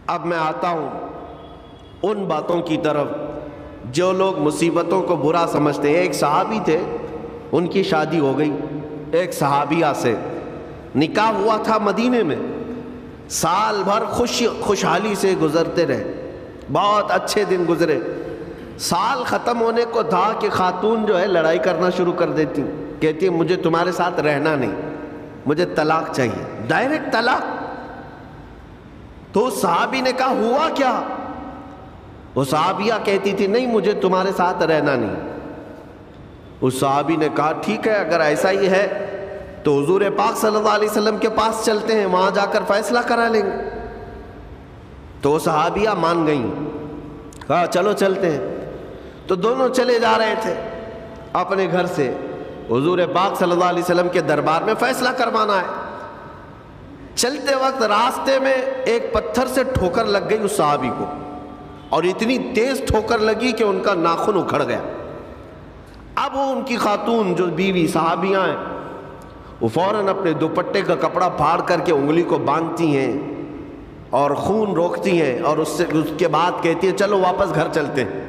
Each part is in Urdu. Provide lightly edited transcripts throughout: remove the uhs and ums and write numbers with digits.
اب میں آتا ہوں ان باتوں کی طرف جو لوگ مصیبتوں کو برا سمجھتے ہیں۔ ایک صحابی تھے، ان کی شادی ہو گئی ایک صحابیہ سے، نکاح ہوا تھا مدینے میں، سال بھر خوشحالی سے گزرتے رہے، بہت اچھے دن گزرے۔ سال ختم ہونے کو تھا کہ خاتون جو ہے لڑائی کرنا شروع کر دیتی، کہتی ہے مجھے تمہارے ساتھ رہنا نہیں، مجھے طلاق چاہیے، ڈائریکٹ طلاق۔ تو صحابی نے کہا ہوا کیا؟ وہ صحابیہ کہتی تھی نہیں مجھے تمہارے ساتھ رہنا نہیں۔ اس صحابی نے کہا ٹھیک ہے اگر ایسا ہی ہے تو حضور پاک صلی اللہ علیہ وسلم کے پاس چلتے ہیں، وہاں جا کر فیصلہ کرا لیں گے۔ تو وہ صحابیہ مان گئیں، کہا چلو چلتے ہیں۔ تو دونوں چلے جا رہے تھے اپنے گھر سے، حضور پاک صلی اللہ علیہ وسلم کے دربار میں فیصلہ کروانا ہے۔ چلتے وقت راستے میں ایک پتھر سے ٹھوکر لگ گئی اس صحابی کو، اور اتنی تیز ٹھوکر لگی کہ ان کا ناخن اکھڑ گیا۔ اب وہ ان کی خاتون جو بیوی صحابیاں ہیں وہ فوراً اپنے دوپٹے کا کپڑا پھاڑ کر کے انگلی کو باندھتی ہیں اور خون روکتی ہیں، اور اس کے بعد کہتی ہیں چلو واپس گھر چلتے ہیں۔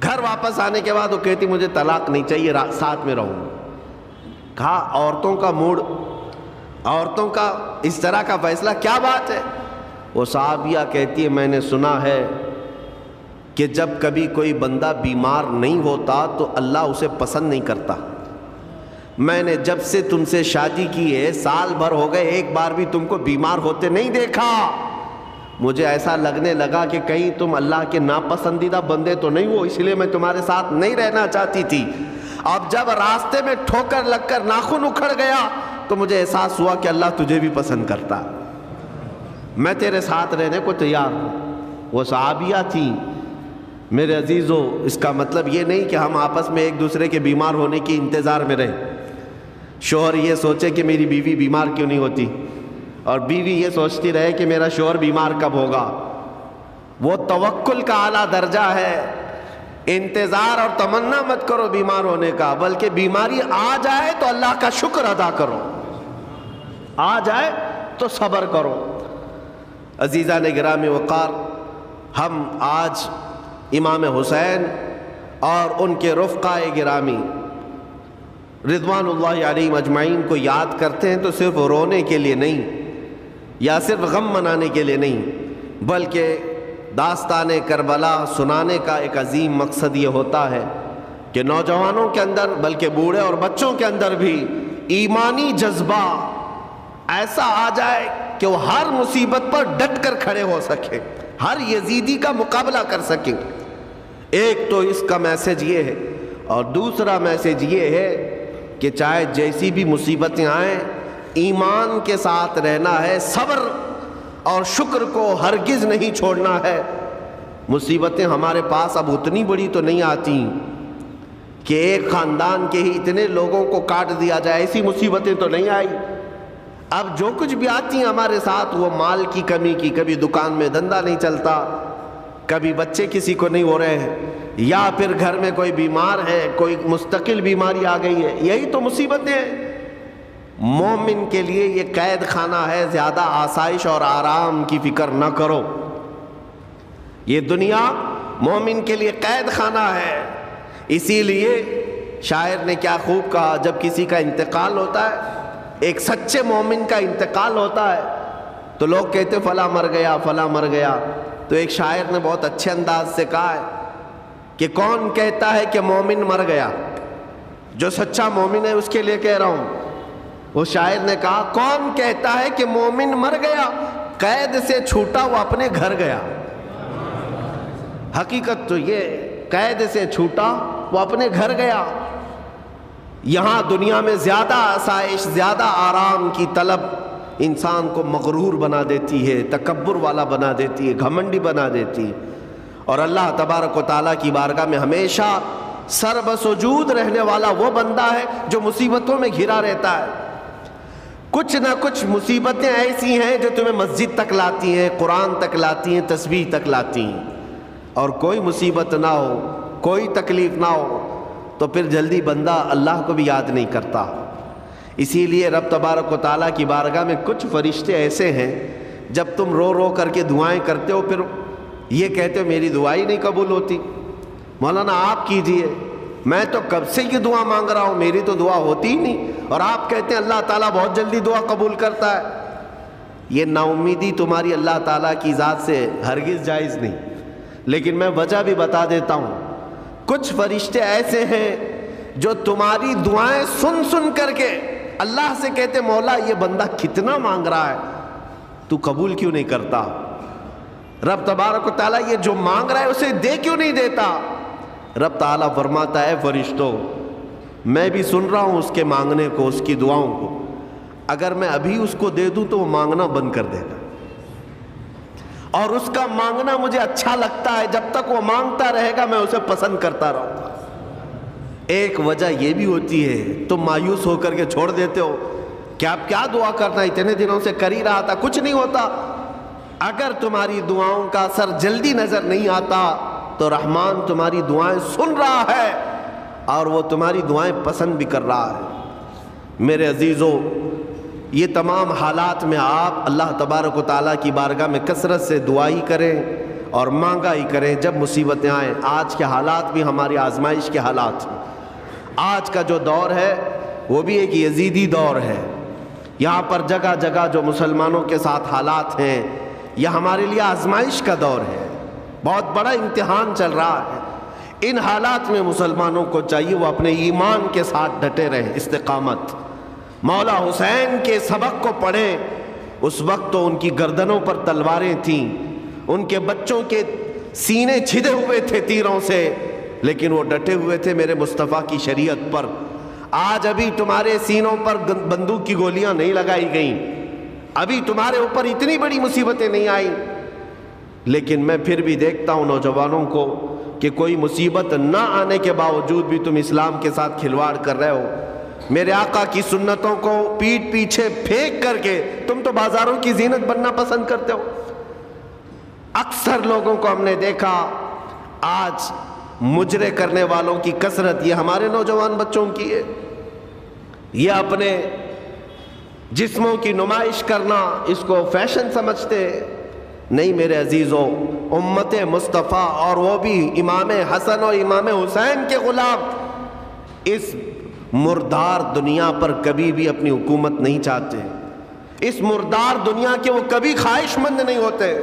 گھر واپس آنے کے بعد وہ کہتی مجھے طلاق نہیں چاہیے، ساتھ میں رہوں۔ کہا عورتوں کا موڈ، عورتوں کا اس طرح کا فیصلہ کیا بات ہے؟ وہ صحابیہ کہتی ہے میں نے سنا ہے کہ جب کبھی کوئی بندہ بیمار نہیں ہوتا تو اللہ اسے پسند نہیں کرتا۔ میں نے جب سے تم سے شادی کی ہے سال بھر ہو گئے، ایک بار بھی تم کو بیمار ہوتے نہیں دیکھا۔ مجھے ایسا لگنے لگا کہ کہیں تم اللہ کے ناپسندیدہ بندے تو نہیں ہو، اس لیے میں تمہارے ساتھ نہیں رہنا چاہتی تھی۔ اب جب راستے میں ٹھوکر لگ کر ناخن اکھڑ گیا تو مجھے احساس ہوا کہ اللہ تجھے بھی پسند کرتا، میں تیرے ساتھ رہنے کو تیار ہوں۔ وہ صحابیہ تھیں۔ میرے عزیزو، اس کا مطلب یہ نہیں کہ ہم آپس میں ایک دوسرے کے بیمار ہونے کی انتظار میں رہیں۔ شوہر یہ سوچے کہ میری بیوی بیمار کیوں نہیں ہوتی، اور بیوی یہ سوچتی رہے کہ میرا شوہر بیمار کب ہوگا۔ وہ توکل کا اعلیٰ درجہ ہے۔ انتظار اور تمنا مت کرو بیمار ہونے کا، بلکہ بیماری آ جائے تو اللہ کا شکر ادا کرو، آ جائے تو صبر کرو۔ عزیزان گرامی وقار، ہم آج امام حسین اور ان کے رفقائے گرامی رضوان اللہ علیہم اجمعین کو یاد کرتے ہیں تو صرف رونے کے لیے نہیں یا صرف غم منانے کے لیے نہیں، بلکہ داستان کربلا سنانے کا ایک عظیم مقصد یہ ہوتا ہے کہ نوجوانوں کے اندر بلکہ بوڑھے اور بچوں کے اندر بھی ایمانی جذبہ ایسا آ جائے کہ وہ ہر مصیبت پر ڈٹ کر کھڑے ہو سکے، ہر یزیدی کا مقابلہ کر سکیں۔ ایک تو اس کا میسج یہ ہے، اور دوسرا میسج یہ ہے کہ چاہے جیسی بھی مصیبتیں آئیں ایمان کے ساتھ رہنا ہے، صبر اور شکر کو ہرگز نہیں چھوڑنا ہے۔ مصیبتیں ہمارے پاس اب اتنی بڑی تو نہیں آتی کہ ایک خاندان کے ہی اتنے لوگوں کو کاٹ دیا جائے، ایسی مصیبتیں تو نہیں آئی۔ اب جو کچھ بھی آتی ہیں ہمارے ساتھ وہ مال کی کمی کی، کبھی دکان میں دھندا نہیں چلتا، کبھی بچے کسی کو نہیں ہو رہے ہیں، یا پھر گھر میں کوئی بیمار ہے، کوئی مستقل بیماری آ گئی ہے، یہی تو مصیبتیں ہیں۔ مومن کے لیے یہ قید خانہ ہے، زیادہ آسائش اور آرام کی فکر نہ کرو۔ یہ دنیا مومن کے لیے قید خانہ ہے۔ اسی لیے شاعر نے کیا خوب کہا، جب کسی کا انتقال ہوتا ہے، ایک سچے مومن کا انتقال ہوتا ہے تو لوگ کہتے فلاں مر گیا فلاں مر گیا، تو ایک شاعر نے بہت اچھے انداز سے کہا ہے کہ کون کہتا ہے کہ مومن مر گیا؟ جو سچا مومن ہے اس کے لیے کہہ رہا ہوں۔ وہ شاعر نے کہا کون کہتا ہے کہ مومن مر گیا؟ قید سے چھوٹا وہ اپنے گھر گیا۔ حقیقت تو یہ، قید سے چھوٹا وہ اپنے گھر گیا۔ یہاں دنیا میں زیادہ آسائش، زیادہ آرام کی طلب انسان کو مغرور بنا دیتی ہے، تکبر والا بنا دیتی ہے، گھمنڈی بنا دیتی ہے، اور اللہ تبارک و تعالیٰ کی بارگاہ میں ہمیشہ سر بسجود رہنے والا وہ بندہ ہے جو مصیبتوں میں گھرا رہتا ہے۔ کچھ نہ کچھ مصیبتیں ایسی ہیں جو تمہیں مسجد تک لاتی ہیں، قرآن تک لاتی ہیں، تسبیح تک لاتی ہیں، اور کوئی مصیبت نہ ہو، کوئی تکلیف نہ ہو تو پھر جلدی بندہ اللہ کو بھی یاد نہیں کرتا۔ اسی لیے رب تبارک و تعالیٰ کی بارگاہ میں کچھ فرشتے ایسے ہیں جب تم رو رو کر کے دعائیں کرتے ہو پھر یہ کہتے ہو میری دعا ہی نہیں قبول ہوتی؟ مولانا آپ کیجئے، میں تو کب سے یہ دعا مانگ رہا ہوں، میری تو دعا ہوتی ہی نہیں، اور آپ کہتے ہیں اللہ تعالیٰ بہت جلدی دعا قبول کرتا ہے۔ یہ نا امیدی تمہاری اللہ تعالیٰ کی ذات سے ہرگز جائز نہیں۔ لیکن میں وجہ بھی بتا دیتا ہوں، کچھ فرشتے ایسے ہیں جو تمہاری دعائیں سن سن کر کے اللہ سے کہتے مولا یہ بندہ کتنا مانگ رہا ہے، تو قبول کیوں نہیں کرتا؟ رب تبارک و تعالیٰ یہ جو مانگ رہا ہے اسے دے کیوں نہیں دیتا؟ رب تعالیٰ فرماتا ہے فرشتوں میں بھی سن رہا ہوں اس کے مانگنے کو، اس کی دعاؤں کو، اگر میں ابھی اس کو دے دوں تو وہ مانگنا بند کر دے گا، اور اس کا مانگنا مجھے اچھا لگتا ہے، جب تک وہ مانگتا رہے گا میں اسے پسند کرتا رہوں گا۔ ایک وجہ یہ بھی ہوتی ہے تم مایوس ہو کر کے چھوڑ دیتے ہو کہ آپ کیا دعا کرنا، اتنے دنوں سے کر ہی رہا تھا، کچھ نہیں ہوتا۔ اگر تمہاری دعاؤں کا اثر جلدی نظر نہیں آتا تو رحمان تمہاری دعائیں سن رہا ہے اور وہ تمہاری دعائیں پسند بھی کر رہا ہے۔ میرے عزیزو، یہ تمام حالات میں آپ اللہ تبارک و تعالیٰ کی بارگاہ میں کثرت سے دعا ہی کریں اور مانگا ہی کریں جب مصیبتیں آئیں۔ آج کے حالات بھی ہماری آزمائش کے حالات ہیں۔ آج کا جو دور ہے وہ بھی ایک یزیدی دور ہے۔ یہاں پر جگہ جگہ جو مسلمانوں کے ساتھ حالات ہیں یہ ہمارے لیے آزمائش کا دور ہے، بہت بڑا امتحان چل رہا ہے۔ ان حالات میں مسلمانوں کو چاہیے وہ اپنے ایمان کے ساتھ ڈٹے رہیں، استقامت۔ مولا حسین کے سبق کو پڑھیں، اس وقت تو ان کی گردنوں پر تلواریں تھیں، ان کے بچوں کے سینے چھدے ہوئے تھے تیروں سے، لیکن وہ ڈٹے ہوئے تھے میرے مصطفیٰ کی شریعت پر۔ آج ابھی تمہارے سینوں پر بندوق کی گولیاں نہیں لگائی گئیں، ابھی تمہارے اوپر اتنی بڑی مصیبتیں نہیں آئیں، لیکن میں پھر بھی دیکھتا ہوں نوجوانوں کو کہ کوئی مصیبت نہ آنے کے باوجود بھی تم اسلام کے ساتھ کھلواڑ کر رہے ہو۔ میرے آقا کی سنتوں کو پیٹ پیچھے پھینک کر کے تم تو بازاروں کی زینت بننا پسند کرتے ہو۔ اکثر لوگوں کو ہم نے دیکھا آج مجرے کرنے والوں کی کثرت یہ ہمارے نوجوان بچوں کی ہے۔ یہ اپنے جسموں کی نمائش کرنا اس کو فیشن سمجھتے نہیں۔ میرے عزیزو، امت مصطفیٰ اور وہ بھی امام حسن اور امام حسین کے غلام اس مردار دنیا پر کبھی بھی اپنی حکومت نہیں چاہتے، اس مردار دنیا کے وہ کبھی خواہش مند نہیں ہوتے۔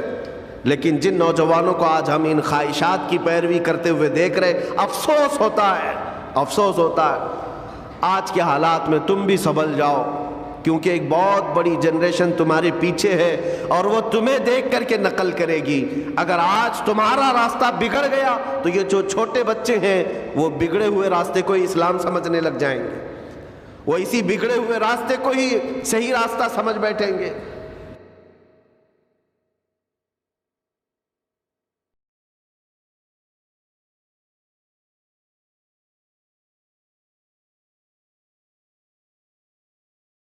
لیکن جن نوجوانوں کو آج ہم ان خواہشات کی پیروی کرتے ہوئے دیکھ رہے، افسوس ہوتا ہے، افسوس ہوتا ہے۔ آج کے حالات میں تم بھی سنبھل جاؤ، کیونکہ ایک بہت بڑی جنریشن تمہارے پیچھے ہے اور وہ تمہیں دیکھ کر کے نقل کرے گی۔ اگر آج تمہارا راستہ بگڑ گیا تو یہ جو چھوٹے بچے ہیں وہ بگڑے ہوئے راستے کو ہی اسلام سمجھنے لگ جائیں گے، وہ اسی بگڑے ہوئے راستے کو ہی صحیح راستہ سمجھ بیٹھیں گے۔